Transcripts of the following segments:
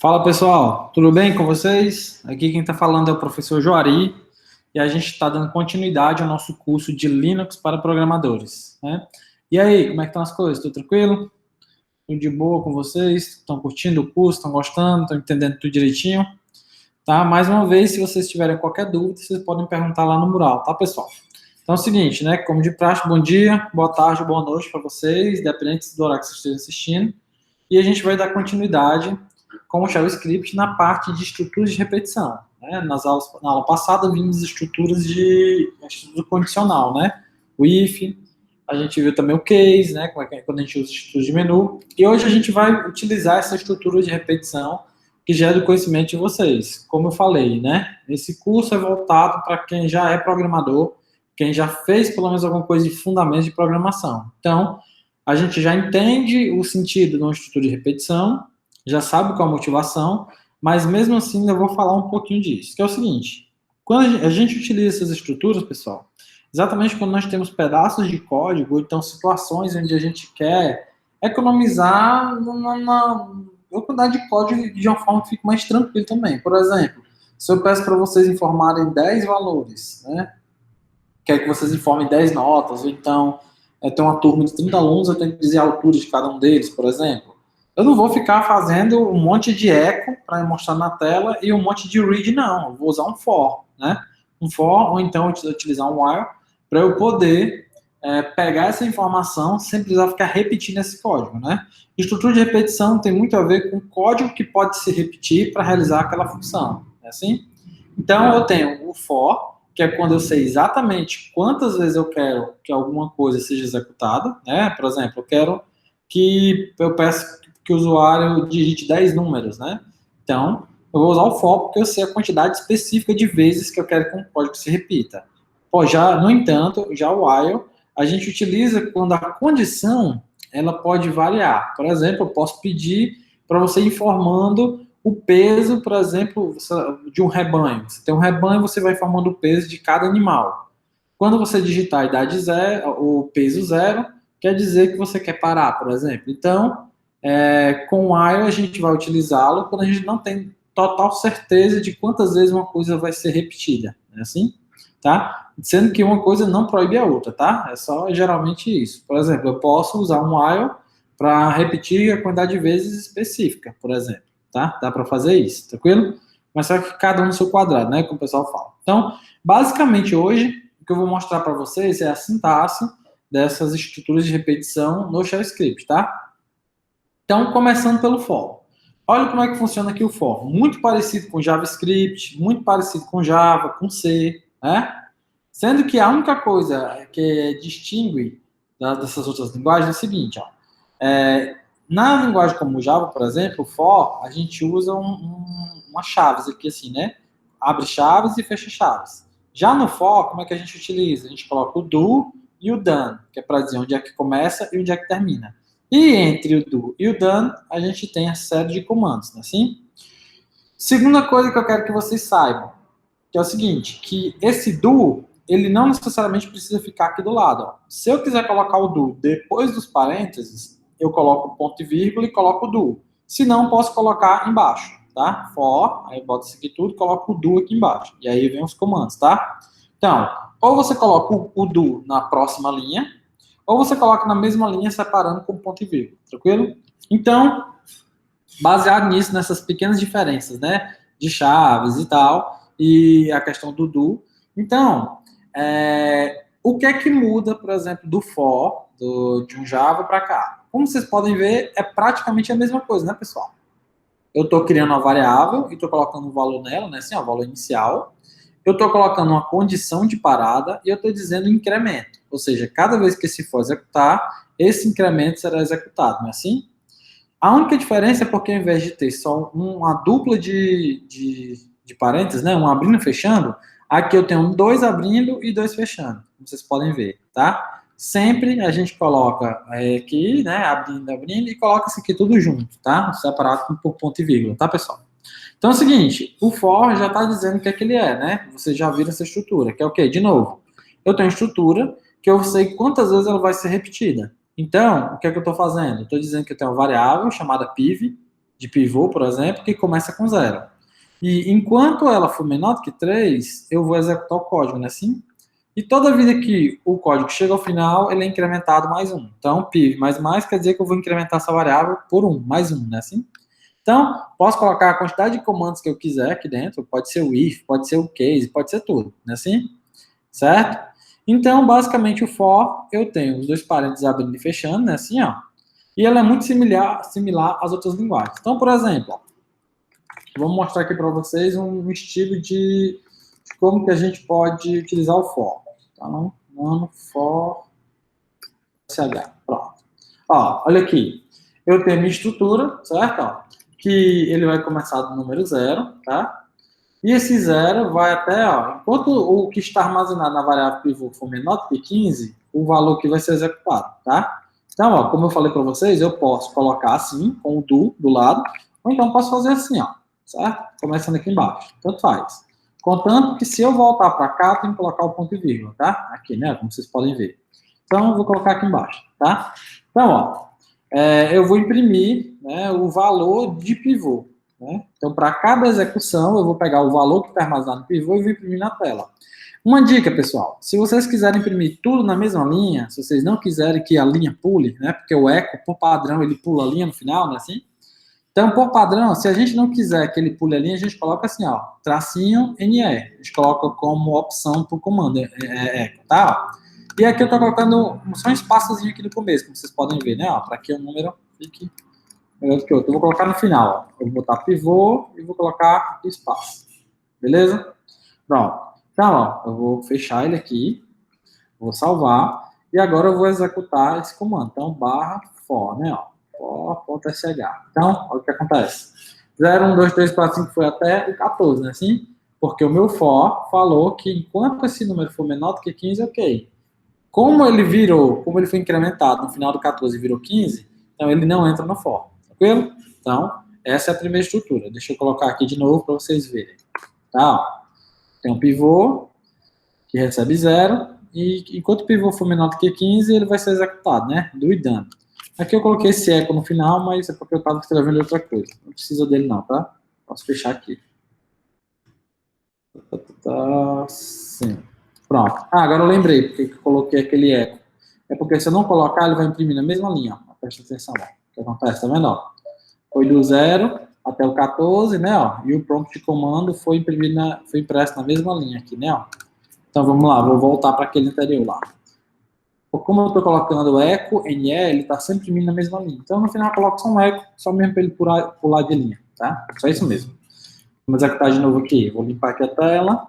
Fala pessoal, tudo bem com vocês? Aqui quem está falando é o professor Joari e a gente está dando continuidade ao nosso curso de Linux para programadores, né? E aí, como é que estão as coisas? Tudo tranquilo? Tudo de boa com vocês? Estão curtindo o curso? Estão gostando? Estão entendendo tudo direitinho? Tá? Mais uma vez, se vocês tiverem qualquer dúvida, vocês podem perguntar lá no mural, tá pessoal? Então é o seguinte, né? Como de praxe, bom dia, boa tarde, boa noite para vocês, independente do horário que vocês estejam assistindo. E a gente vai dar continuidade com o JavaScript na parte de estruturas de repetição. Né? Na aula passada vimos estruturas de estrutura condicional, né? O if, a gente viu também o case, né? Como é que é quando a gente usa estruturas de menu. E hoje a gente vai utilizar essa estrutura de repetição que já é do conhecimento de vocês. Como eu falei, né? Esse curso é voltado para quem já é programador, quem já fez pelo menos alguma coisa de fundamentos de programação. Então, a gente já entende o sentido de uma estrutura de repetição, já sabe qual a motivação, mas mesmo assim eu vou falar um pouquinho disso, que é o seguinte, quando a gente utiliza essas estruturas, pessoal, exatamente quando nós temos pedaços de código, ou então situações onde a gente quer economizar na quantidade de código de uma forma que fique mais tranquilo também. Por exemplo, se eu peço para vocês informarem 10 valores, né? Quer que vocês informem 10 notas, ou então tem uma turma de 30 alunos, eu tenho que dizer a altura de cada um deles, por exemplo. Eu não vou ficar fazendo um monte de echo para mostrar na tela e um monte de read, não. Eu vou usar um for, né? Um for, ou então utilizar um while, para eu poder pegar essa informação sem precisar ficar repetindo esse código, né? Estrutura de repetição tem muito a ver com código que pode se repetir para realizar aquela função, é assim? Então, eu tenho o for, que é quando eu sei exatamente quantas vezes eu quero que alguma coisa seja executada, né? Por exemplo, eu peço que o usuário digite 10 números, né? Então, eu vou usar o for porque eu sei a quantidade específica de vezes que eu quero que um código se repita. No entanto, já o while, a gente utiliza quando a condição ela pode variar. Por exemplo, eu posso pedir para você informando o peso, por exemplo, de um rebanho. Você tem um rebanho, você vai informando o peso de cada animal. Quando você digitar a idade zero, o peso zero, quer dizer que você quer parar, por exemplo. Então, com o while a gente vai utilizá-lo quando a gente não tem total certeza de quantas vezes uma coisa vai ser repetida. É assim? Tá? Sendo que uma coisa não proíbe a outra, tá? É só geralmente isso. Por exemplo, eu posso usar um while para repetir a quantidade de vezes específica, por exemplo, tá? Dá para fazer isso, tranquilo? Mas só que cada um no seu quadrado, né? Como o pessoal fala. Então, basicamente hoje, o que eu vou mostrar para vocês é a sintaxe dessas estruturas de repetição no JavaScript, tá? Então, começando pelo for. Olha como é que funciona aqui o for. Muito parecido com JavaScript, muito parecido com Java, com C, né? Sendo que a única coisa que distingue dessas outras linguagens é o seguinte, ó. Na linguagem como Java, por exemplo, o for, a gente usa umas chaves aqui assim, né? Abre chaves e fecha chaves. Já no for, como é que a gente utiliza? A gente coloca o do e o done, que é para dizer onde é que começa e onde é que termina. E entre o do e o done, a gente tem a série de comandos, não é assim? Segunda coisa que eu quero que vocês saibam, que é o seguinte, que esse do, ele não necessariamente precisa ficar aqui do lado. Ó. Se eu quiser colocar o do depois dos parênteses, eu coloco ponto e vírgula e coloco o do. Se não, posso colocar embaixo, tá? For, aí eu boto isso aqui tudo, coloco o do aqui embaixo. E aí vem os comandos, tá? Então, ou você coloca o do na próxima linha, ou você coloca na mesma linha separando com ponto e vírgula, tranquilo? Então, baseado nisso, nessas pequenas diferenças, né? De chaves e tal, e a questão do do. Então, o que é que muda, por exemplo, do for, de um Java para cá? Como vocês podem ver, é praticamente a mesma coisa, né, pessoal? Eu estou criando uma variável e estou colocando um valor nela, né, assim, o valor inicial. Eu estou colocando uma condição de parada e eu estou dizendo incremento. Ou seja, cada vez que esse for executar, esse incremento será executado, não é assim? A única diferença é porque ao invés de ter só uma dupla de parênteses, né, um abrindo e fechando, aqui eu tenho dois abrindo e dois fechando, como vocês podem ver, tá? Sempre a gente coloca aqui, né, abrindo, abrindo, e coloca isso aqui tudo junto, tá? Separado por ponto e vírgula, tá, pessoal? Então é o seguinte, o for já está dizendo o que é que ele é, né? Vocês já viram essa estrutura, que é o quê? De novo, eu tenho uma estrutura que eu sei quantas vezes ela vai ser repetida. Então, o que é que eu estou fazendo? Estou dizendo que eu tenho uma variável chamada piv, de pivô, por exemplo, que começa com 0. E enquanto ela for menor do que 3, eu vou executar o código, né, assim? E toda vida que o código chega ao final, ele é incrementado mais 1. Então, piv mais quer dizer que eu vou incrementar essa variável por 1, mais 1, né, assim? Então, posso colocar a quantidade de comandos que eu quiser aqui dentro, pode ser o if, pode ser o case, pode ser tudo, né, assim? Certo? Então, basicamente, o for, eu tenho os dois parênteses abrindo e fechando, né, assim, ó. E ela é muito similar às outras linguagens. Então, por exemplo, ó, vamos mostrar aqui para vocês um estilo de como que a gente pode utilizar o for. Então, nano for sh. Pronto. Ó, olha aqui. Eu tenho minha estrutura, certo? Ó, que ele vai começar do número 0, tá? E esse 0 vai até, ó, enquanto o que está armazenado na variável pivô for menor do que 15, o valor que vai ser executado, tá? Então, ó, como eu falei para vocês, eu posso colocar assim, com o do lado, ou então posso fazer assim, ó, certo? Começando aqui embaixo, tanto faz. Contanto que se eu voltar para cá, tem que colocar o ponto e vírgula, tá? Aqui, né, como vocês podem ver. Então, eu vou colocar aqui embaixo, tá? Então, ó, eu vou imprimir, né, o valor de pivô. Né? Então, para cada execução, eu vou pegar o valor que está armazenado no pivô e vou imprimir na tela. Uma dica, pessoal, se vocês quiserem imprimir tudo na mesma linha, se vocês não quiserem que a linha pule, né, porque o eco, por padrão, ele pula a linha no final, né, assim? Então, por padrão, se a gente não quiser que ele pule a linha, a gente coloca assim, ó, tracinho NE. A gente coloca como opção para o comando eco, tá? E aqui eu estou colocando só um espaçozinho aqui no começo, como vocês podem ver, né, ó, para que o número fique melhor do que outro. Eu vou colocar no final, ó. Eu vou botar pivô e vou colocar espaço. Beleza? Pronto. Então, ó, eu vou fechar ele aqui, vou salvar, e agora eu vou executar esse comando. Então, barra for, né, ó, for.sh. Então, olha o que acontece. 0, 1, 2, 3, 4, 5 foi até o 14, né, assim? Porque o meu for falou que enquanto esse número for menor do que 15, ok. Como ele foi incrementado no final do 14 e virou 15, então ele não entra no for. Tranquilo? Então, essa é a primeira estrutura. Deixa eu colocar aqui de novo para vocês verem. Tá? Tem um pivô que recebe 0, e enquanto o pivô for menor do que 15, ele vai ser executado, né? Do e dando. Aqui eu coloquei esse eco no final, mas é porque eu estava escrevendo outra coisa. Não precisa dele não, tá? Posso fechar aqui. Sim. Pronto. Ah, agora eu lembrei porque eu coloquei aquele eco. É porque se eu não colocar, ele vai imprimir na mesma linha. Ó. Presta atenção, ó. O que acontece, tá vendo? Ó? Foi do 0 até o 14, né? Ó, e o prompt de comando foi impresso na mesma linha aqui, né? Ó. Então vamos lá, vou voltar para aquele anterior lá. Como eu estou colocando o eco, NE, ele está sempre imprimindo na mesma linha. Então no final eu coloco só um eco, só mesmo para ele pular de linha, tá? Só isso mesmo. Vamos executar de novo aqui. Vou limpar aqui a tela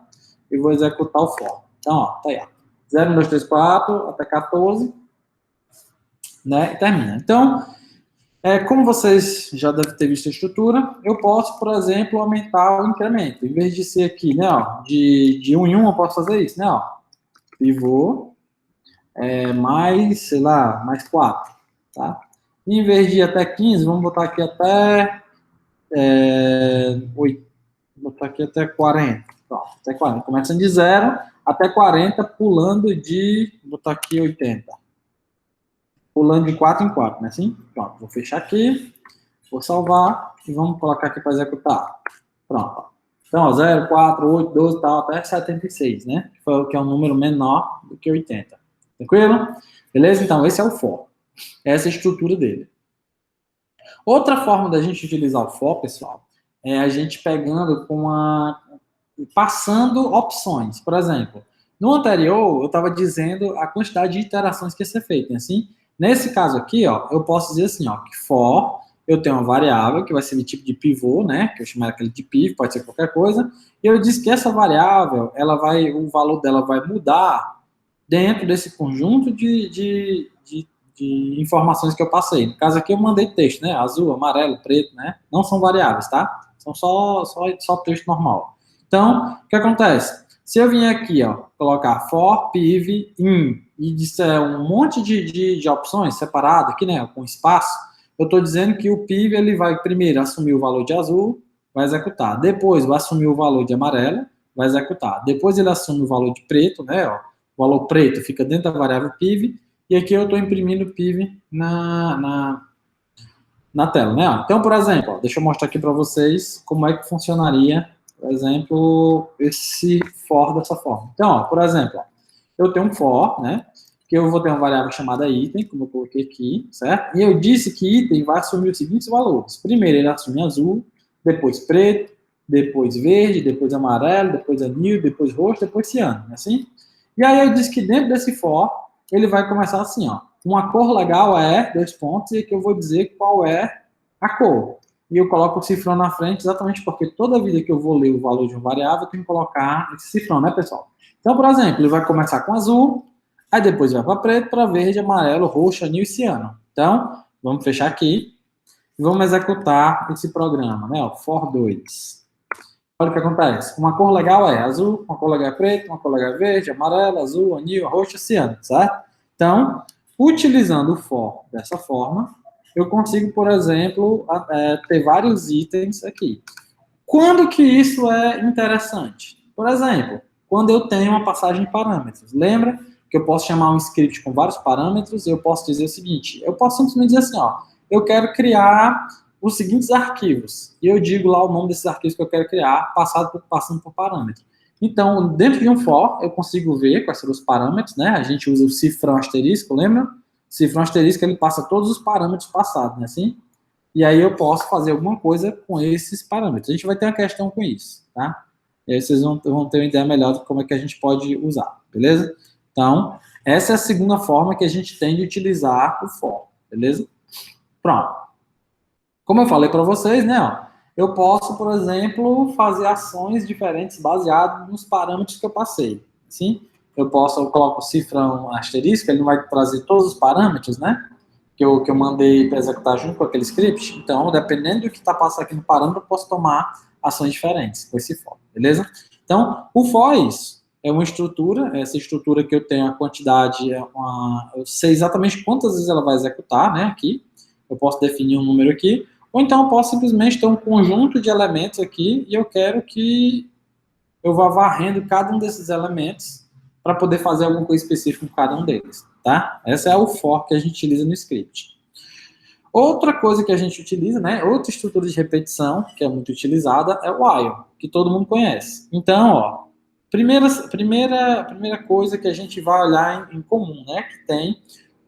e vou executar o for. Então, ó, tá aí, ó. 0, 1, 2, 3, 4 até 14, né? E termina. Então, como vocês já devem ter visto a estrutura, eu posso, por exemplo, aumentar o incremento. Em vez de ser aqui, né, ó, de 1 em 1, eu posso fazer isso, né, ó. Pivô, mais, sei lá, mais 4, tá? E em vez de ir até 15, vamos botar aqui até 8, botar aqui até 40. Pronto, até 40. Começando de 0 até 40, pulando de, vou botar aqui 80. Pulando de 4 em 4, né, assim? Pronto, vou fechar aqui. Vou salvar e vamos colocar aqui para executar. Pronto. Então, 0, 4, 8, 12, tal, até 76, né? Que é um número menor do que 80. Tranquilo? Beleza? Então, esse é o for. Essa é a estrutura dele. Outra forma da gente utilizar o for, pessoal, é a gente pegando passando opções. Por exemplo, no anterior, eu estava dizendo a quantidade de iterações que ia ser feita. Assim, nesse caso aqui, ó, eu posso dizer assim, ó, que for, eu tenho uma variável que vai ser de tipo de pivô, né, que eu chamo aquele de piv, pode ser qualquer coisa, e eu disse que essa variável, o valor dela vai mudar dentro desse conjunto de informações que eu passei. No caso aqui eu mandei texto, né, azul, amarelo, preto, né, não são variáveis, tá? São só texto normal. Então, o que acontece? Se eu vier aqui, ó, colocar for, piv, in, e disser um monte de opções separadas aqui, né, com espaço, eu estou dizendo que o piv, ele vai primeiro assumir o valor de azul, vai executar. Depois vai assumir o valor de amarelo, vai executar. Depois ele assume o valor de preto, né, ó, o valor preto fica dentro da variável piv, e aqui eu estou imprimindo piv na tela, né? Então, por exemplo, ó, deixa eu mostrar aqui para vocês como é que funcionaria, por exemplo, esse for dessa forma. Então, ó, por exemplo, ó, eu tenho um for, né? Que eu vou ter uma variável chamada item, como eu coloquei aqui, certo? E eu disse que item vai assumir os seguintes valores. Primeiro, ele assume azul, depois preto, depois verde, depois amarelo, depois anil, depois roxo, depois ciano, assim? E aí eu disse que dentro desse for, ele vai começar assim, ó. Uma cor legal é, dois pontos, e aqui eu vou dizer qual é a cor. E eu coloco o cifrão na frente exatamente porque toda vida que eu vou ler o valor de uma variável, eu tenho que colocar esse cifrão, né, pessoal? Então, por exemplo, ele vai começar com azul, aí depois vai para preto, para verde, amarelo, roxo, anil e ciano. Então, vamos fechar aqui e vamos executar esse programa, né? O for 2. Olha o que acontece. Uma cor legal é azul, uma cor legal é preto, uma cor legal é verde, amarelo, azul, anil, roxo, ciano, certo? Então, utilizando o for dessa forma, eu consigo, por exemplo, ter vários itens aqui. Quando que isso é interessante? Por exemplo, quando eu tenho uma passagem de parâmetros. Lembra que eu posso chamar um script com vários parâmetros e eu posso dizer o seguinte, eu posso simplesmente dizer assim, ó, eu quero criar os seguintes arquivos. E eu digo lá o nome desses arquivos que eu quero criar, passando por parâmetro. Então, dentro de um for, eu consigo ver quais são os parâmetros, né? A gente usa o cifrão asterisco, lembra? O cifrão asterisco, ele passa todos os parâmetros passados, né? Assim? E aí eu posso fazer alguma coisa com esses parâmetros. A gente vai ter uma questão com isso, tá? E aí vocês vão ter uma ideia melhor de como é que a gente pode usar, beleza? Então, essa é a segunda forma que a gente tem de utilizar o for, beleza? Pronto. Como eu falei para vocês, né, ó, eu posso, por exemplo, fazer ações diferentes baseado nos parâmetros que eu passei. Assim, eu coloco o cifrão asterisco, ele não vai trazer todos os parâmetros, né? Que eu mandei para executar junto com aquele script. Então, dependendo do que está passando aqui no parâmetro, eu posso tomar ações diferentes com esse for, beleza? Então, o for é isso. É uma estrutura, essa estrutura que eu tenho a quantidade, eu sei exatamente quantas vezes ela vai executar, né, aqui. Eu posso definir um número aqui, ou então eu posso simplesmente ter um conjunto de elementos aqui e eu quero que eu vá varrendo cada um desses elementos para poder fazer alguma coisa específica com cada um deles, tá? Essa é o for que a gente utiliza no script. Outra coisa que a gente utiliza, né, outra estrutura de repetição que é muito utilizada é o while, que todo mundo conhece. Então, ó, primeira coisa que a gente vai olhar em comum, né, que tem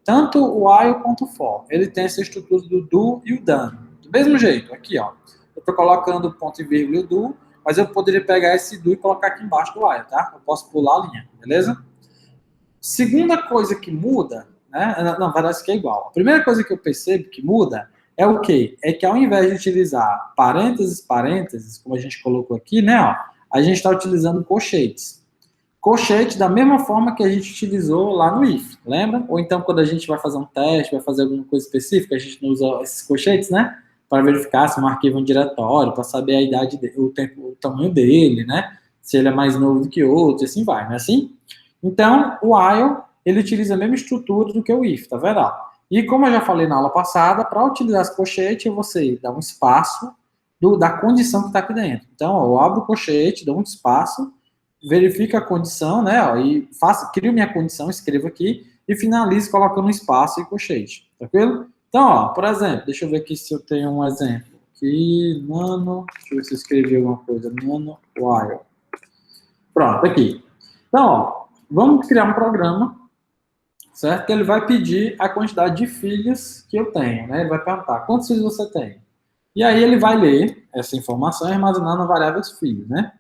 tanto o while quanto o for. Ele tem essa estrutura do do e o done. Do mesmo jeito, aqui, ó, eu estou colocando o ponto e vírgula e o do, mas eu poderia pegar esse do e colocar aqui embaixo do while, tá? Eu posso pular a linha, beleza? Segunda coisa que muda, né? Não, parece que é igual. A primeira coisa que eu percebo que muda é o quê? É que ao invés de utilizar parênteses, como a gente colocou aqui, né? Ó, a gente está utilizando colchetes. Colchete da mesma forma que a gente utilizou lá no if, lembra? Ou então quando a gente vai fazer um teste, vai fazer alguma coisa específica, a gente não usa esses colchetes, né? Para verificar se um arquivo é um diretório, para saber a idade, o tamanho dele, né? Se ele é mais novo do que outro, e assim vai, não é assim? Então, o while, ele utiliza a mesma estrutura do que o if, tá vendo? E como eu já falei na aula passada, para utilizar esse colchete, você dá um espaço da condição que está aqui dentro. Então, ó, eu abro o colchete, dou um espaço, verifico a condição, né, ó, e crio minha condição, escrevo aqui, e finalizo colocando um espaço e colchete, tranquilo? Então, ó, por exemplo, deixa eu ver aqui se eu tenho um exemplo. Aqui, nano, deixa eu ver se eu escrevi alguma coisa, nano, while. Pronto, aqui. Então, ó, vamos criar um programa, certo? Que ele vai pedir a quantidade de filhos que eu tenho, né? Ele vai perguntar, quantos filhos você tem? E aí ele vai ler essa informação e armazenar na variável filhos, né?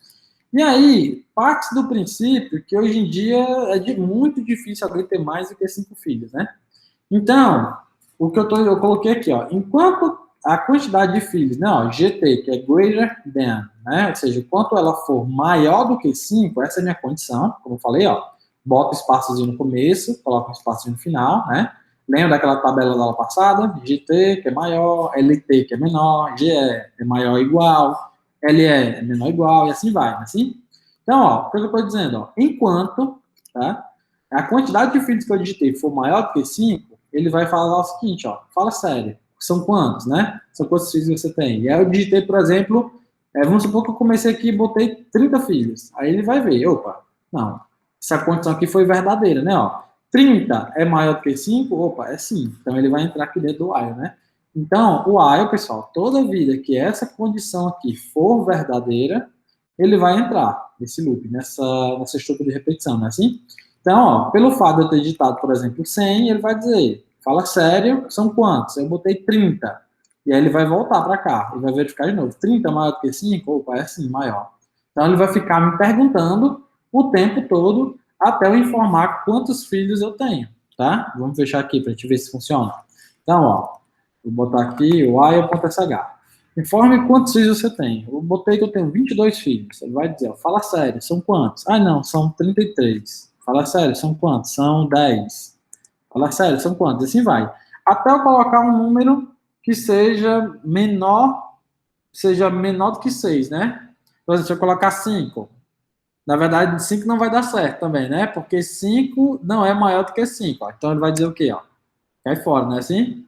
E aí, parte do princípio que hoje em dia é muito difícil alguém ter mais do que 5 filhos, né? Então, o que eu coloquei aqui, ó, enquanto a quantidade de filhos, né, ó, GT, que é greater than, né, ou seja, enquanto ela for maior do que 5, essa é a minha condição, como eu falei, ó, bota um espaçozinho no começo, coloca um espacinho no final, né, lembra daquela tabela da aula passada? GT, que é maior, LT, que é menor, GE é maior ou igual, LE é menor ou igual, e assim vai, assim? Então, ó, o que eu estou dizendo, ó, enquanto, tá, a quantidade de filhos que eu digitei for maior do que 5, ele vai falar o seguinte, ó, fala sério, são quantos, né? São quantos filhos você tem? E aí eu digitei, por exemplo, vamos supor que eu comecei aqui e botei 30 filhos. Aí ele vai ver, opa, não, essa condição aqui foi verdadeira, né, ó. 30 é maior do que 5? Opa, é sim. Então ele vai entrar aqui dentro do while, né? Então, o while, pessoal, toda vida que essa condição aqui for verdadeira, ele vai entrar nesse loop, nessa estrutura de repetição, não é assim? Então, ó, pelo fato de eu ter digitado, por exemplo, 100, ele vai dizer, fala sério, são quantos? Eu botei 30. E aí ele vai voltar para cá e vai verificar de novo. 30 é maior do que 5? Opa, é sim, maior. Então ele vai ficar me perguntando o tempo todo até eu informar quantos filhos eu tenho, tá? Vamos fechar aqui para a gente ver se funciona. Então, ó, vou botar aqui o while.sh. Informe quantos filhos você tem. Eu botei que eu tenho 22 filhos. Ele vai dizer, ó, fala sério, são quantos? Ah, não, são 33. Fala sério, são quantos? São 10. Fala sério, são quantos? E assim vai. Até eu colocar um número que seja menor do que 6, né? Por exemplo, se eu colocar 5. Na verdade, 5 não vai dar certo também, né? Porque 5 não é maior do que 5. Ó. Então ele vai dizer o quê? Ó? Cai fora, não é assim?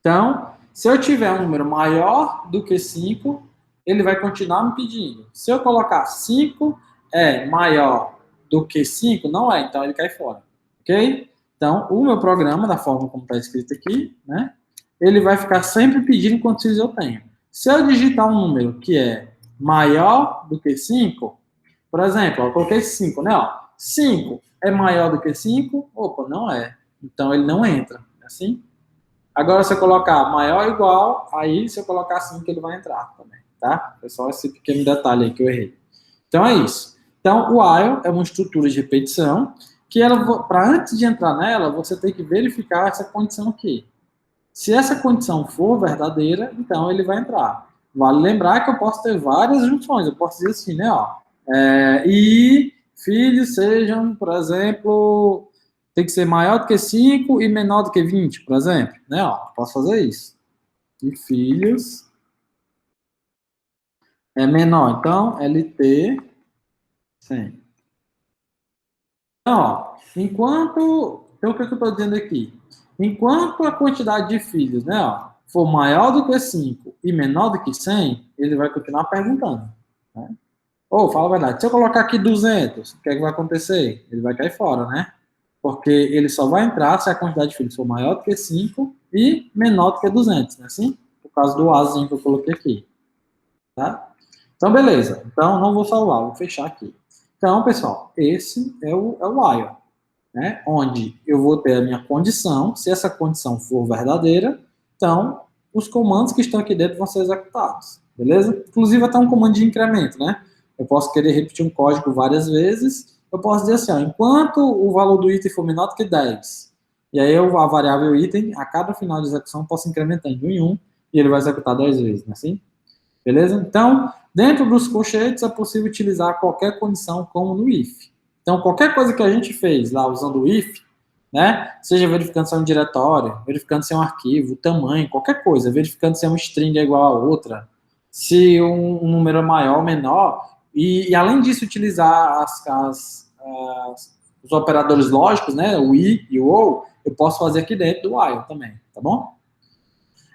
Então, se eu tiver um número maior do que 5, ele vai continuar me pedindo. Se eu colocar 5 é maior do que 5, não é, então ele cai fora. Ok? Então, o meu programa, da forma como está escrito aqui, né? Ele vai ficar sempre pedindo quantos filhos eu tenho. Se eu digitar um número que é maior do que 5, por exemplo, eu coloquei 5, né? Ó, 5 é maior do que 5? Opa, não é. Então ele não entra. Assim? Agora, se eu colocar maior ou igual, aí se eu colocar 5, ele vai entrar também, tá? É só esse pequeno detalhe aí que eu errei. Então, é isso. Então, o while é uma estrutura de repetição que, para antes de entrar nela, você tem que verificar essa condição aqui. Se essa condição for verdadeira, então ele vai entrar. Vale lembrar que eu posso ter várias junções. Eu posso dizer assim, né? Ó, e filhos sejam, por exemplo, tem que ser maior do que 5 e menor do que 20, por exemplo. Né? Ó, posso fazer isso. E filhos é menor. Então, LT 100. Então, ó, enquanto... Então, o que eu estou dizendo aqui? Enquanto a quantidade de filhos, né, ó, for maior do que 5 e menor do que 100, ele vai continuar perguntando. Né? Ou, fala a verdade, se eu colocar aqui 200, o que é que vai acontecer? Ele vai cair fora, né? Porque ele só vai entrar se a quantidade de filhos for maior do que 5 e menor do que 200, né? Assim? Por causa do Azinho que eu coloquei aqui. Tá? Então, beleza. Então, não vou salvar, vou fechar aqui. Então, pessoal, esse é o while, né? Onde eu vou ter a minha condição. Se essa condição for verdadeira, então, os comandos que estão aqui dentro vão ser executados. Beleza? Inclusive, até um comando de incremento, né? Eu posso querer repetir um código várias vezes. Eu posso dizer assim, ó, enquanto o valor do item for menor do que 10, e aí a variável item, a cada final de execução, eu posso incrementar de 1 em 1, e ele vai executar 10 vezes, não é assim? Beleza? Então, dentro dos colchetes é possível utilizar qualquer condição como no if. Então, qualquer coisa que a gente fez lá usando o if, né, seja verificando se é um diretório, verificando se é um arquivo, o tamanho, qualquer coisa, verificando se é uma string é igual a outra, se um número é maior ou menor, e além disso utilizar os operadores lógicos, né, o i e o ou, eu posso fazer aqui dentro do while também, tá bom?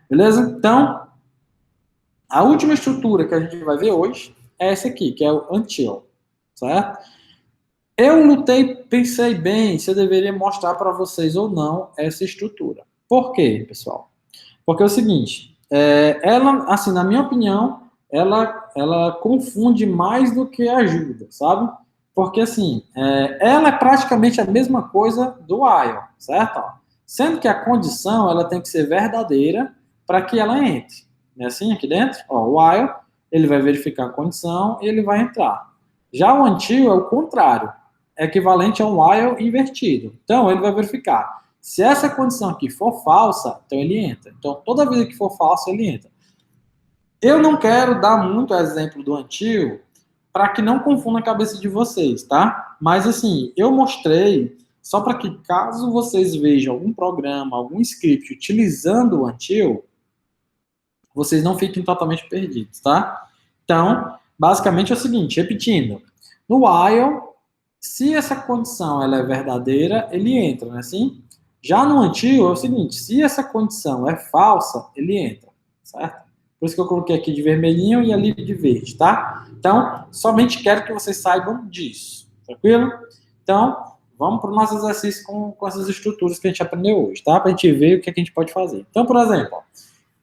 Beleza? Então, a última estrutura que a gente vai ver hoje é essa aqui, que é o until, certo? Eu lutei, pensei bem se eu deveria mostrar para vocês ou não essa estrutura. Por quê, pessoal? Porque é o seguinte, ela, assim, na minha opinião, ela confunde mais do que ajuda, sabe? Porque, assim, ela é praticamente a mesma coisa do while, certo? Sendo que a condição, ela tem que ser verdadeira para que ela entre. Não é assim aqui dentro? Ó, o while, ele vai verificar a condição e ele vai entrar. Já o until é o contrário. É equivalente a um while invertido. Então, ele vai verificar. Se essa condição aqui for falsa, então ele entra. Então, toda vez que for falsa, ele entra. Eu não quero dar muito exemplo do until para que não confunda a cabeça de vocês, tá? Mas, assim, eu mostrei só para que, caso vocês vejam algum programa, algum script utilizando o until, vocês não fiquem totalmente perdidos, tá? Então, basicamente é o seguinte, repetindo. No while, se essa condição ela é verdadeira, ele entra, não é assim? Já no until é o seguinte, se essa condição é falsa, ele entra, certo? Por isso que eu coloquei aqui de vermelhinho e ali de verde, tá? Então, somente quero que vocês saibam disso, tranquilo? Então, vamos para o nosso exercício com essas estruturas que a gente aprendeu hoje, tá? Para a gente ver o que a gente pode fazer. Então, por exemplo, ó,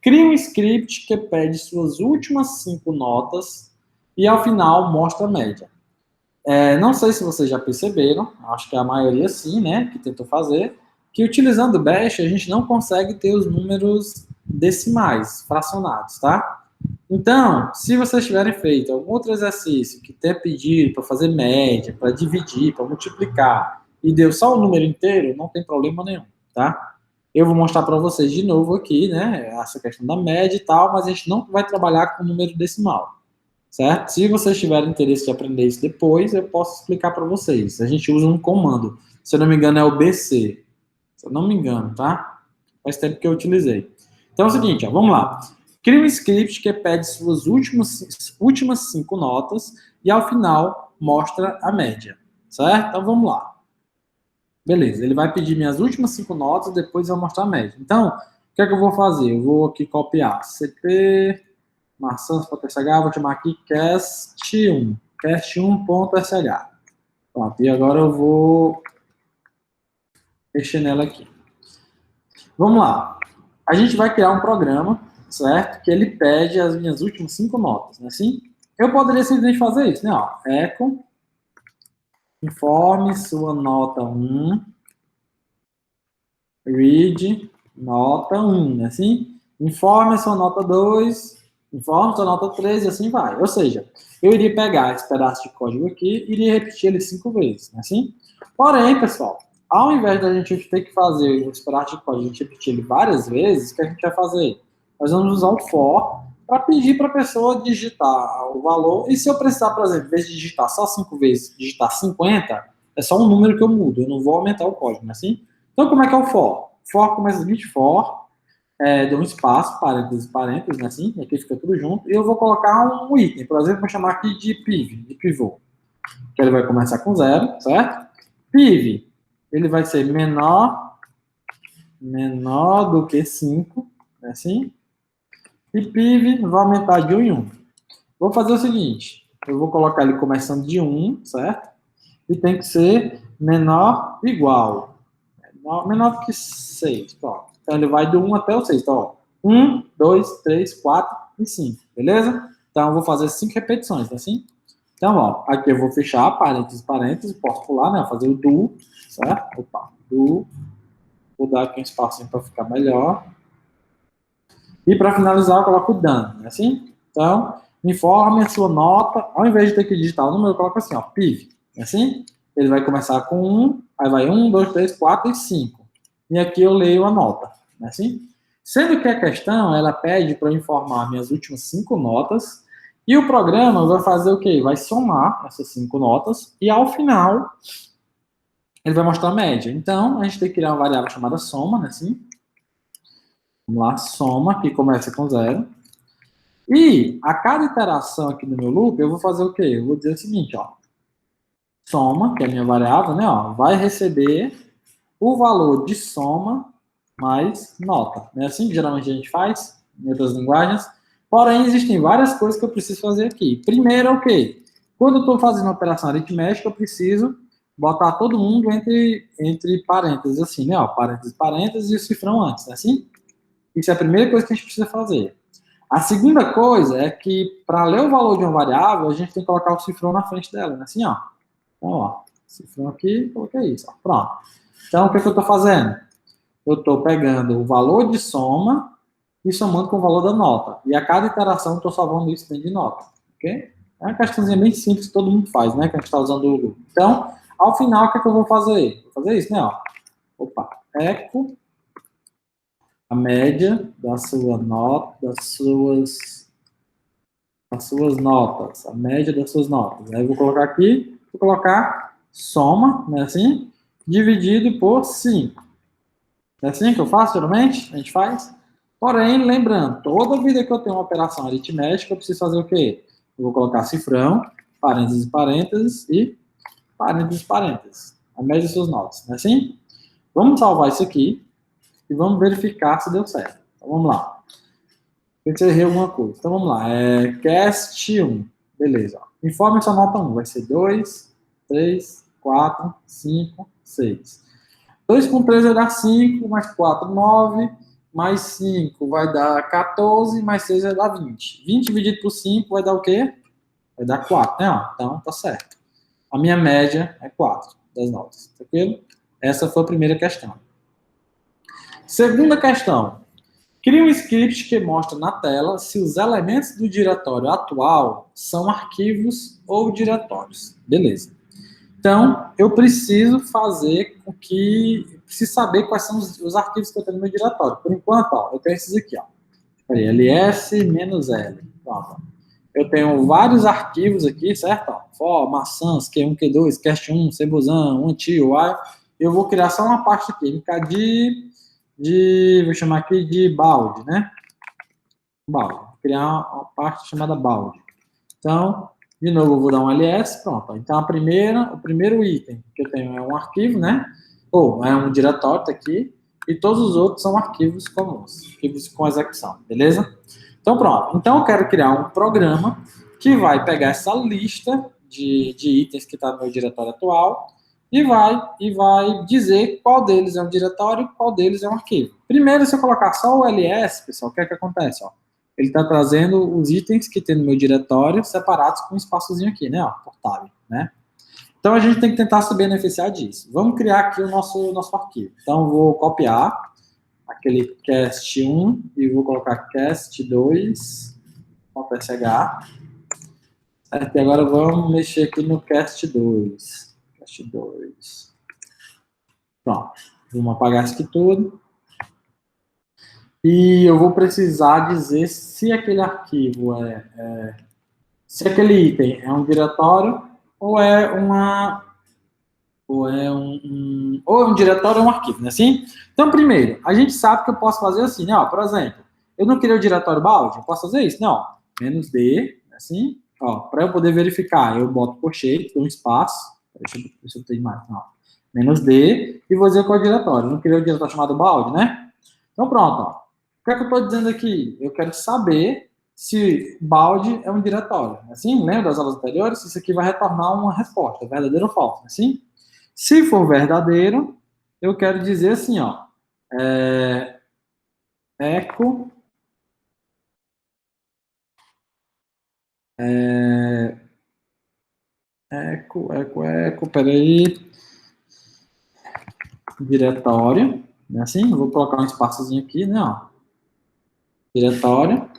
Crie um script que pede suas últimas 5 notas e ao final mostra a média. Não sei se vocês já perceberam, acho que a maioria sim, né, que tentou fazer, que utilizando o Bash a gente não consegue ter os números decimais, fracionados, tá? Então, se vocês tiverem feito algum outro exercício que tenha pedido para fazer média, para dividir, para multiplicar, e deu só o número inteiro, não tem problema nenhum, tá? Eu vou mostrar para vocês de novo aqui, né, essa questão da média e tal, mas a gente não vai trabalhar com número decimal, certo? Se vocês tiverem interesse de aprender isso depois, eu posso explicar para vocês. A gente usa um comando, se eu não me engano é o BC, se eu não me engano, tá? Faz tempo que eu utilizei. Então é o seguinte, ó, vamos lá. Crie um script que pede suas últimas 5 notas e ao final mostra a média, certo? Então vamos lá. Beleza, ele vai pedir minhas últimas 5 notas e depois vai mostrar a média. Então, o que é que eu vou fazer? Eu vou aqui copiar CP, maçãs.sh, vou chamar aqui cast1, cast1.sh. Pronto, e agora eu vou mexer nela aqui. Vamos lá. A gente vai criar um programa, certo? Que ele pede as minhas últimas 5 notas, né? Assim, eu poderia simplesmente fazer isso, né? Ó, echo, informe sua nota 1, read, nota 1, né? Assim, informe sua nota 2, informe sua nota 3 e assim vai. Ou seja, eu iria pegar esse pedaço de código aqui e iria repetir ele 5 vezes, né? Assim. Porém, pessoal, ao invés da gente ter que fazer esse pedaço de código, a gente repetir ele várias vezes, o que a gente vai fazer? Nós vamos usar o for para pedir para a pessoa digitar o valor. E se eu precisar, por exemplo, em vez de digitar só 5 vezes, digitar 50, é só um número que eu mudo, eu não vou aumentar o código, né? Assim. Então, como é que é o for? For começa o seguinte, for, dou um espaço, parênteses, né, assim, aqui fica tudo junto, e eu vou colocar um item, por exemplo, vou chamar aqui de piv, de pivô, que ele vai começar com 0, certo? Piv, ele vai ser menor do que 5, né, assim, e piv vai aumentar de 1 em 1. Vou fazer o seguinte, eu vou colocar ele começando de 1, certo? E tem que ser menor igual, menor do que 6, pronto. Então, ele vai do 1 até o 6. Então, ó, 1, 2, 3, 4 e 5, beleza? Então, eu vou fazer 5 repetições, tá assim? Então, ó, aqui eu vou fechar, parênteses, posso pular, né? Fazer o do, certo? Opa, do. Vou dar aqui um espacinho para ficar melhor. E para finalizar, eu coloco o done, né? Assim? Então, informe a sua nota. Ao invés de ter que digitar o número, eu coloco assim, ó, piv. Assim? Ele vai começar com 1, aí vai 1, 2, 3, 4 e 5. E aqui eu leio a nota, né? Assim? Sendo que a questão, ela pede para eu informar minhas últimas 5 notas, e o programa vai fazer o quê? Vai somar essas 5 notas, e ao final, ele vai mostrar a média. Então, a gente tem que criar uma variável chamada soma, né? Assim? Vamos lá, soma, que começa com 0. E a cada iteração aqui no meu loop, eu vou fazer o quê? Eu vou dizer o seguinte, ó. Soma, que é a minha variável, né? Ó, vai receber o valor de soma mais nota. Não é assim que geralmente a gente faz em outras linguagens? Porém, existem várias coisas que eu preciso fazer aqui. Primeiro é o quê? Quando eu estou fazendo uma operação aritmética, eu preciso botar todo mundo entre parênteses, assim, né? Ó, parênteses e o cifrão antes, né? Assim? Isso é a primeira coisa que a gente precisa fazer. A segunda coisa é que, para ler o valor de uma variável, a gente tem que colocar o cifrão na frente dela, né? Assim, ó. Então, ó, cifrão aqui, coloquei isso, ó. Pronto. Então, o que, que eu estou fazendo? Eu estou pegando o valor de soma e somando com o valor da nota. E a cada iteração eu estou salvando isso dentro de nota. Ok? É uma questãozinha bem simples que todo mundo faz, né? Que a gente está usando o loop. Então, ao final, o que, que eu vou fazer? Vou fazer isso, né? Ó. Opa, eco a média da sua nota, das suas notas, a média das suas notas. Aí eu vou colocar aqui, vou colocar soma, né, assim, dividido por 5. É assim que eu faço, geralmente? A gente faz? Porém, lembrando, toda vida que eu tenho uma operação aritmética, eu preciso fazer o quê? Eu vou colocar cifrão, parênteses, parênteses e parênteses. A média das suas notas, não é assim? Vamos salvar isso aqui e vamos verificar se deu certo. Então, vamos lá. Tem que errei alguma coisa. Então, vamos lá. Cast 1. Beleza. Informe sua nota 1. Vai ser 2, 3, 4, 5, 6. 2 com 3 vai dar 5, mais 4, 9. mais 5 vai dar 14, mais 6 vai dar 20. 20 dividido por 5 vai dar o quê? Vai dar 4, né? Ó, então, tá certo. A minha média é 4 das notas, tranquilo? Essa foi a primeira questão. Segunda questão. Crie um script que mostra na tela se os elementos do diretório atual são arquivos ou diretórios. Beleza. Então, eu preciso fazer com que... Preciso saber quais são os arquivos que eu tenho no meu diretório. Por enquanto, ó, eu tenho esses aqui, ó. ls-l. Pronto. Eu tenho vários arquivos aqui, certo? For, maçãs, Q1, Q2, cast1, cebuzão, until, y. Eu vou criar só uma parte aqui, vou chamar aqui de balde, né? Balde. Vou criar uma parte chamada balde. Então, de novo, eu vou dar um ls, pronto. Então, o primeiro item que eu tenho é um arquivo, né? Ou é um diretório, tá aqui. E todos os outros são arquivos comuns, arquivos com execução, beleza? Então, pronto. Então, eu quero criar um programa que vai pegar essa lista de itens que está no meu diretório atual e vai dizer qual deles é um diretório e qual deles é um arquivo. Primeiro, se eu colocar só o ls, pessoal, o que é que acontece? Ó? Ele está trazendo os itens que tem no meu diretório separados com um espaçozinho aqui, né? Ó, por tab, né? Então, a gente tem que tentar se beneficiar disso. Vamos criar aqui o nosso arquivo. Então, eu vou copiar aquele cast1 e vou colocar cast2.sh. Certo? E agora vamos mexer aqui no cast2. Cast2. Pronto. Vamos apagar isso aqui tudo. E eu vou precisar dizer se aquele arquivo se aquele item é um diretório ou é um diretório ou um arquivo, né? Assim? Então, primeiro, a gente sabe que eu posso fazer assim, né? Ó, por exemplo, eu não queria o diretório balde, eu posso fazer isso, não? Menos D, assim, ó, para eu poder verificar, eu boto colchete, dou um espaço, deixa eu ver se eu tenho mais, não. Menos D, e vou dizer qual é o diretório. Eu não queria o diretório chamado balde, né? Então, pronto, ó. O que é que eu estou dizendo aqui? Eu quero saber se balde é um diretório. Assim, lembra das aulas anteriores? Isso aqui vai retornar uma resposta, verdadeiro ou falso, assim? Se for verdadeiro, eu quero dizer assim, ó, eco, peraí, diretório, né, assim, vou colocar um espaçozinho aqui, né, ó, diretório,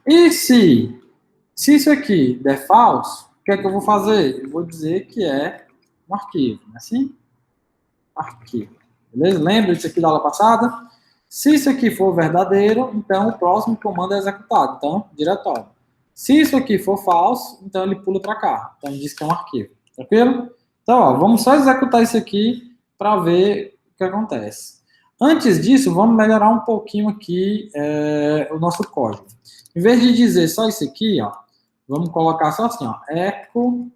e se isso aqui der falso, o que é que eu vou fazer? Eu vou dizer que é um arquivo, né, assim, arquivo, beleza? Lembra disso aqui da aula passada? Se isso aqui for verdadeiro, então o próximo comando é executado, então, diretório. Se isso aqui for falso, então ele pula para cá. Então diz que é um arquivo. Tranquilo? Então, ó, vamos só executar isso aqui para ver o que acontece. Antes disso, vamos melhorar um pouquinho aqui o nosso código. Em vez de dizer só isso aqui, ó, vamos colocar só assim, ó, echo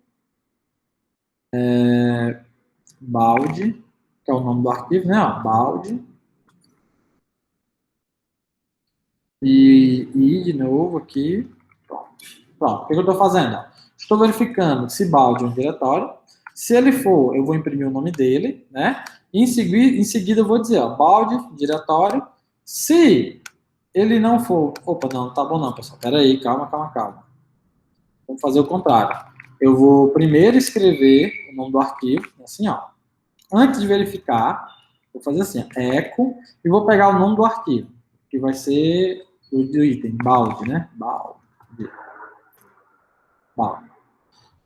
balde, que é o nome do arquivo, né? Ó, balde. E de novo aqui. Pronto, o que eu estou fazendo? Estou verificando se balde é um diretório. Se ele for, eu vou imprimir o nome dele, né? E em seguida eu vou dizer, ó, balde, diretório. Se ele não for... Opa, não tá bom não, pessoal. Pera aí, calma. Vamos fazer o contrário. Eu vou primeiro escrever o nome do arquivo, assim, ó. Antes de verificar, vou fazer assim, ó, eco, e vou pegar o nome do arquivo, que vai ser o do item, balde, né? Balde.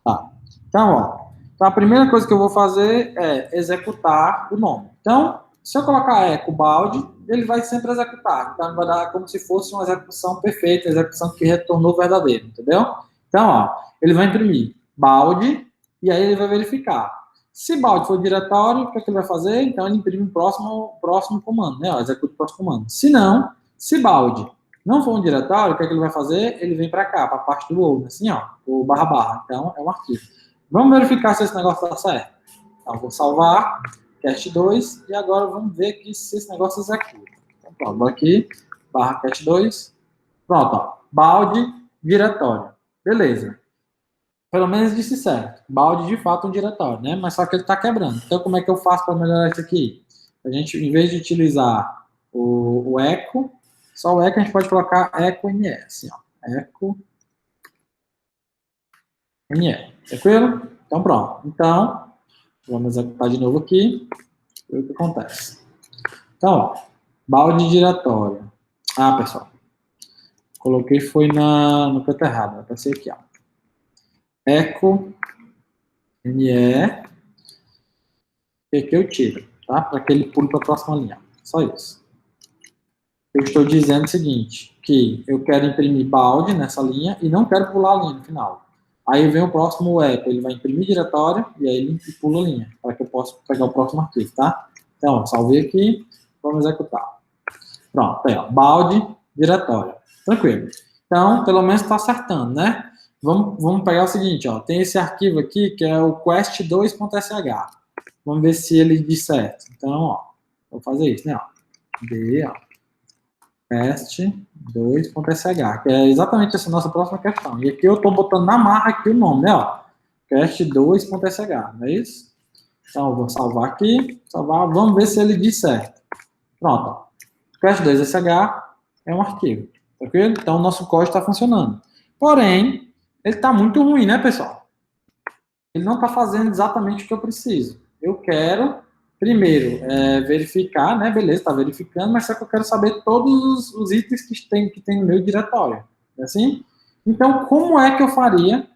Tá. Então, ó, então, a primeira coisa que eu vou fazer é executar o nome. Então, se eu colocar eco balde, ele vai sempre executar. Então, vai dar como se fosse uma execução perfeita, execução que retornou verdadeiro, entendeu? Então, ó, ele vai imprimir balde e aí ele vai verificar. Se balde for diretório, o que, é que ele vai fazer? Então, ele imprime o próximo comando, né? Ó, executa o próximo comando. Se não, se balde não for um diretório, o que, é que ele vai fazer? Ele vem para cá, para a parte do ou, assim, ó, o barra. Então, é um arquivo. Vamos verificar se esse negócio está certo. Então, vou salvar, cast2, e agora vamos ver aqui se esse negócio executa. Então, pronto, vou aqui, barra cast2, pronto, ó, balde, diretório. Beleza. Pelo menos disse certo. Balde, de fato, é um diretório, né? Mas só que ele está quebrando. Então, como é que eu faço para melhorar isso aqui? A gente, em vez de utilizar o echo, só o echo a gente pode colocar echo NE, assim, ó, echo NE, tranquilo? Então, pronto. Então, vamos executar de novo aqui, ver o que acontece. Então, ó, balde giratório. Ah, pessoal, coloquei foi no canto errado, vai aparecer aqui, ó. Echo NE, e aqui eu tiro, tá? Para que ele pule para a próxima linha. Só isso. Eu estou dizendo o seguinte, que eu quero imprimir balde nessa linha e não quero pular a linha no final. Aí vem o próximo echo, ele vai imprimir diretório e aí ele pula a linha, para que eu possa pegar o próximo arquivo, tá? Então, ó, salvei aqui, vamos executar. Pronto, aí, ó, balde, diretório. Tranquilo. Então, pelo menos está acertando, né? Vamos pegar o seguinte, ó, tem esse arquivo aqui que é o quest2.sh. Vamos ver se ele diz certo. Então, ó, vou fazer isso, né? Ó, D, ó, cast2.sh, que é exatamente essa nossa próxima questão. E aqui eu estou botando na marra aqui o nome, né? Ó, cast2.sh, não é isso? Então, eu vou salvar aqui, salvar, vamos ver se ele diz certo. Pronto, ó. Cast2sh é um arquivo, tranquilo? Então, o nosso código está funcionando. Porém, ele está muito ruim, né, pessoal? Ele não está fazendo exatamente o que eu preciso. Eu quero, primeiro, verificar, né? Beleza, está verificando, mas só que eu quero saber todos os itens que tem no meu diretório. É assim? Então, como é que eu faria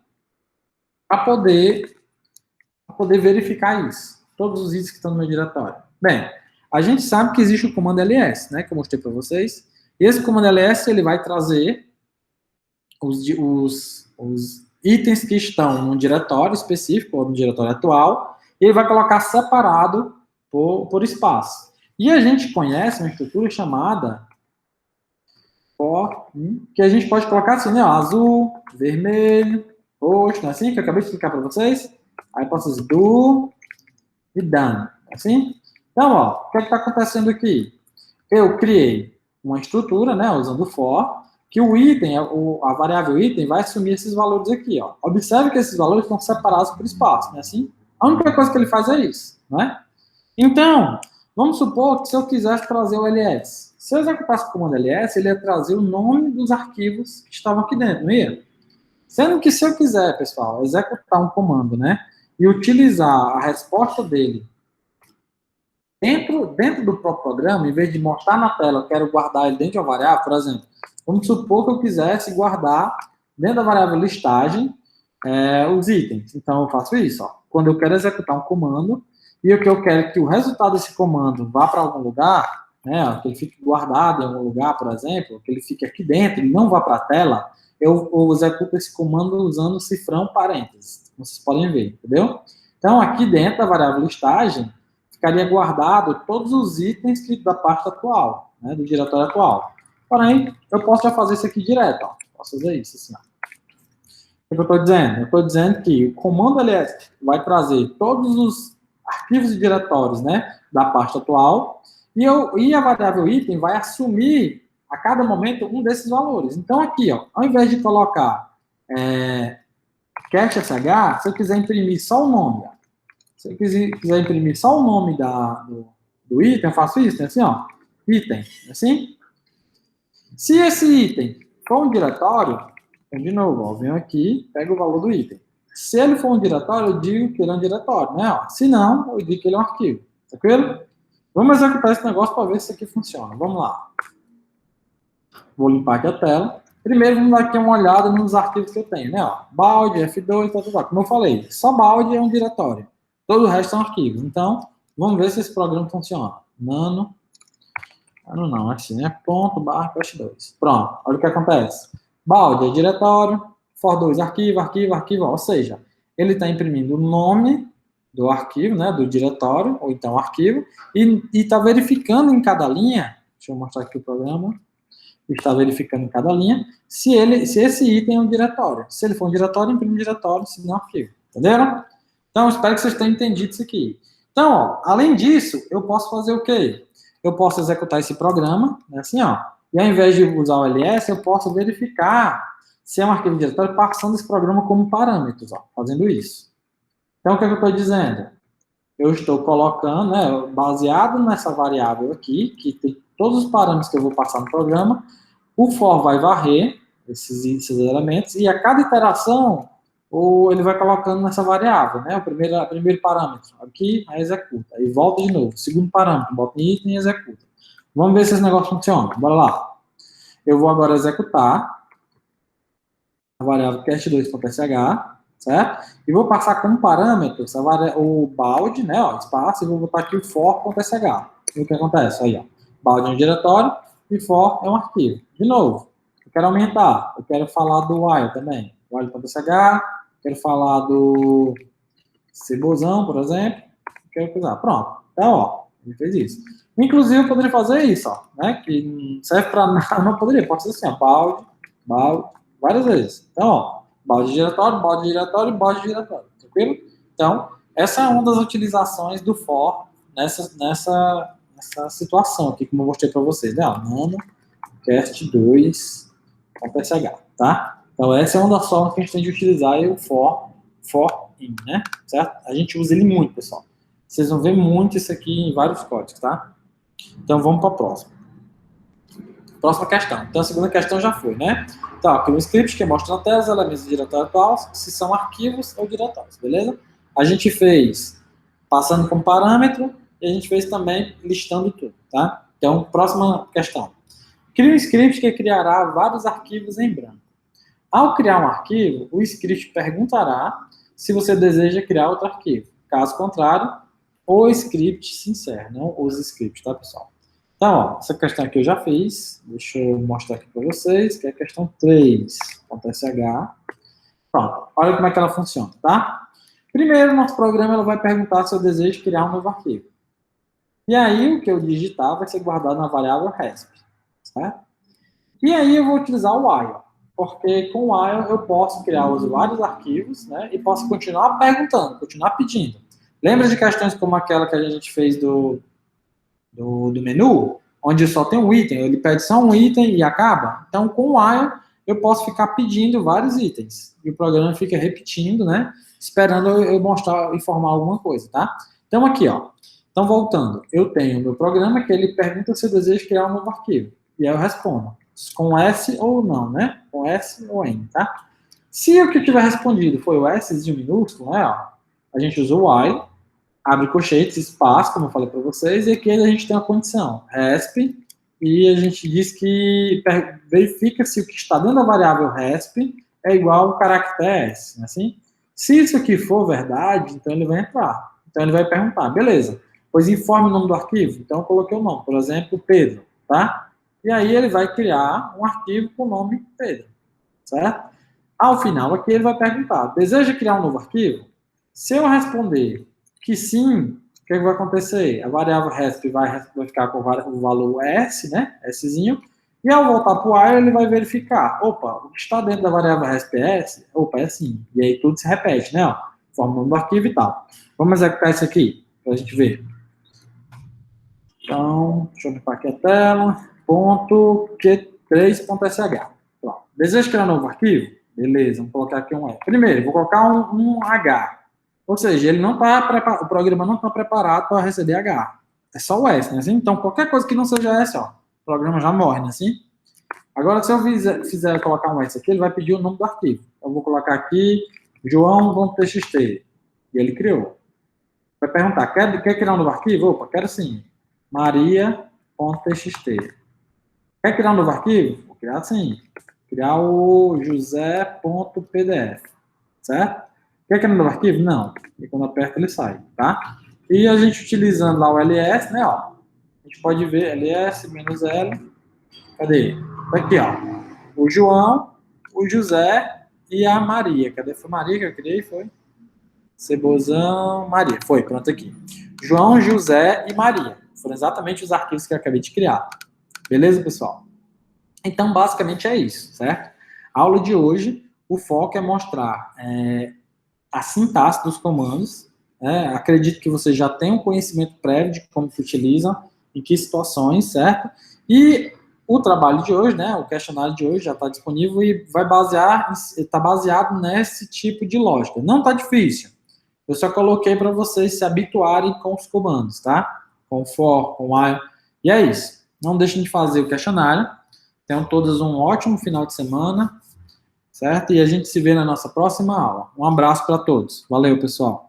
para poder verificar isso? Todos os itens que estão no meu diretório. Bem, a gente sabe que existe o comando ls, né? Que eu mostrei para vocês. E esse comando ls, ele vai trazer os itens que estão num diretório específico, ou no diretório atual, e ele vai colocar separado por espaço. E a gente conhece uma estrutura chamada for, que a gente pode colocar assim, né? Ó, azul, vermelho, roxo, não é assim? Que eu acabei de explicar para vocês. Aí posso dizer do e done, assim? Então, ó, o que é que está acontecendo aqui? Eu criei uma estrutura, né, usando for, que o item, a variável item, vai assumir esses valores aqui, ó. Observe que esses valores estão separados por espaço, né, assim? A única coisa que ele faz é isso, né? Então, vamos supor que se eu quisesse trazer o ls, se eu executasse o comando ls, ele ia trazer o nome dos arquivos que estavam aqui dentro, não ia? Sendo que se eu quiser, pessoal, executar um comando, né, e utilizar a resposta dele dentro do próprio programa, em vez de mostrar na tela, eu quero guardar ele dentro de uma variável, por exemplo, vamos supor que eu quisesse guardar dentro da variável listagem os itens. Então, eu faço isso. Ó. Quando eu quero executar um comando, e o que eu quero é que o resultado desse comando vá para algum lugar, né, que ele fique guardado em algum lugar, por exemplo, que ele fique aqui dentro, ele não vá para a tela, eu executo esse comando usando o cifrão parênteses. Vocês podem ver, entendeu? Então, aqui dentro da variável listagem, ficaria guardado todos os itens da pasta atual, né, do diretório atual. Porém, eu posso já fazer isso aqui direto. Ó. Posso fazer isso assim. Ó. O que eu estou dizendo? Eu estou dizendo que o comando ls vai trazer todos os arquivos e diretórios, né, da pasta atual e a variável item vai assumir a cada momento um desses valores. Então, aqui, ó, ao invés de colocar cache sh, se eu quiser imprimir só o nome, ó, se eu quiser imprimir só o nome do item, eu faço isso, né? Assim, ó, item, assim. Se esse item for um diretório, então, de novo, ó, eu venho aqui, pego o valor do item. Se ele for um diretório, eu digo que ele é um diretório, né? Ó. Se não, eu digo que ele é um arquivo, tranquilo? Vamos executar esse negócio para ver se isso aqui funciona. Vamos lá. Vou limpar aqui a tela. Primeiro, vamos dar aqui uma olhada nos arquivos que eu tenho, né? Ó, balde, F2, tal. Como eu falei, só balde é um diretório. Todo o resto são arquivos. Então, vamos ver se esse programa funciona. Nano não, assim, né? Ponto, barra, cache2. Pronto, olha o que acontece. Balde é diretório, for2, arquivo, ou seja, ele está imprimindo o nome do arquivo, né, do diretório, ou então arquivo, e está verificando em cada linha, deixa eu mostrar aqui o programa, está verificando em cada linha, se esse item é um diretório. Se ele for um diretório, imprime um diretório, se não, arquivo. Entenderam? Então, espero que vocês tenham entendido isso aqui. Então, ó, além disso, eu posso fazer o quê? Eu posso executar esse programa, né, assim, ó, e ao invés de usar o ls, eu posso verificar se é um arquivo diretório passando esse programa como parâmetros, ó, fazendo isso. Então, o que é que eu estou dizendo? Eu estou colocando, né, baseado nessa variável aqui, que todos os parâmetros que eu vou passar no programa, o for vai varrer esses elementos, e a cada iteração, ele vai colocando nessa variável, né? O primeiro parâmetro, aqui, aí executa. Aí volta de novo. Segundo parâmetro, bota em item e executa. Vamos ver se esse negócio funciona. Bora lá. Eu vou agora executar a variável cast2.sh, certo? E vou passar como parâmetro o balde, né? Ó, espaço, e vou botar aqui o for.sh. E o que acontece? Aí, ó. Balde é um diretório e for é um arquivo. De novo, eu quero aumentar. Eu quero falar do while também. While.sh, quero falar do cebozão, por exemplo. Quero usar. Pronto. Então, ó, ele fez isso. Inclusive, eu poderia fazer isso, ó, né? Que não serve para nada. Não poderia. Pode ser assim, ó. Balde, várias vezes. Então, ó, balde diretório, balde diretório, balde diretório. Tranquilo? Então, essa é uma das utilizações do for nessa situação aqui, como eu mostrei para vocês, né? Ó, nano cast2.sh, tá? Então, essa é uma das formas que a gente tem de utilizar o for in, né? Certo? A gente usa ele muito, pessoal. Vocês vão ver muito isso aqui em vários códigos, tá? Então, vamos para a próxima. Próxima questão. Então, a segunda questão já foi, né? Então, aqui um script que mostra na tela os elementos do diretório atual, se são arquivos ou diretórios, beleza? A gente fez passando como parâmetro e a gente fez também listando tudo, tá? Então, próxima questão. Cria um script que criará vários arquivos em branco. Ao criar um arquivo, o script perguntará se você deseja criar outro arquivo. Caso contrário, o script se encerra, não os scripts, tá, pessoal? Então, ó, essa questão aqui eu já fiz. Deixa eu mostrar aqui para vocês, que é a questão 3.sh. Pronto, olha como é que ela funciona, tá? Primeiro, nosso programa ela vai perguntar se eu desejo criar um novo arquivo. E aí, o que eu digitar vai ser guardado na variável resp, certo? E aí, eu vou utilizar o while, porque com o while eu posso criar os vários arquivos, né? E posso continuar perguntando, continuar pedindo. Lembra de questões como aquela que a gente fez do menu, onde só tem um item, ele pede só um item e acaba? Então, com o while, eu posso ficar pedindo vários itens. E o programa fica repetindo, né? Esperando eu mostrar, informar alguma coisa, tá? Então, aqui, ó. Então, voltando. Eu tenho o meu programa que ele pergunta se eu desejo criar um novo arquivo. E aí eu respondo. Com S ou não, né? Com S ou N, tá? Se o que eu tiver respondido foi o S minúsculo, né? Ó, a gente usa o while, abre colchetes, espaço, como eu falei para vocês, e aqui a gente tem uma condição, resp, e a gente diz que verifica se o que está dentro da variável resp é igual ao caractere S, assim? Se isso aqui for verdade, então ele vai entrar. Então ele vai perguntar, beleza, pois informe o nome do arquivo. Então eu coloquei o nome, por exemplo, Pedro, tá? E aí ele vai criar um arquivo com o nome Pedro, certo? Ao final aqui ele vai perguntar, deseja criar um novo arquivo? Se eu responder que sim, o que vai acontecer? A variável resp vai ficar com o valor S, né? Szinho. E ao voltar para o while, ele vai verificar. Opa, o que está dentro da variável resp é S? Opa, é sim. E aí tudo se repete, né? Ó, forma o nome do arquivo e tal. Vamos executar isso aqui, para a gente ver. Então, deixa eu limpar aqui a tela. Ponto Q3.sh. Pronto. Deseja criar um novo arquivo? Beleza, vamos colocar aqui um E. Primeiro, vou colocar um H. Ou seja, ele não tá o programa não está preparado para receber H. É só o S, né? Assim? Então, qualquer coisa que não seja S, ó, o programa já morre, né? Assim? Agora, se eu fizer colocar um S aqui, ele vai pedir o nome do arquivo. Eu vou colocar aqui joão.txt. E ele criou. Vai perguntar, quer criar um novo arquivo? Opa, quero sim. maria.txt. Quer criar um novo arquivo? Vou criar sim. Criar o josé.pdf. Certo? Quer criar um novo arquivo? Não. E quando aperta, ele sai, tá? E a gente utilizando lá o ls, né, ó. A gente pode ver ls -l. Cadê? Tá aqui, ó. O João, o José e a Maria. Cadê? Foi Maria que eu criei? Foi? Cebozão, Maria. Foi, pronto aqui. João, José e Maria. Foram exatamente os arquivos que eu acabei de criar. Beleza, pessoal? Então, basicamente é isso, certo? A aula de hoje, o foco é mostrar a sintaxe dos comandos. Acredito que você já tem um conhecimento prévio de como se utilizam, em que situações, certo? E o trabalho de hoje, né, o questionário de hoje já está disponível e está baseado nesse tipo de lógica. Não está difícil. Eu só coloquei para vocês se habituarem com os comandos, tá? Com for, com while. E é isso. Não deixem de fazer o questionário. Tenham todos um ótimo final de semana, certo? E a gente se vê na nossa próxima aula. Um abraço para todos. Valeu, pessoal.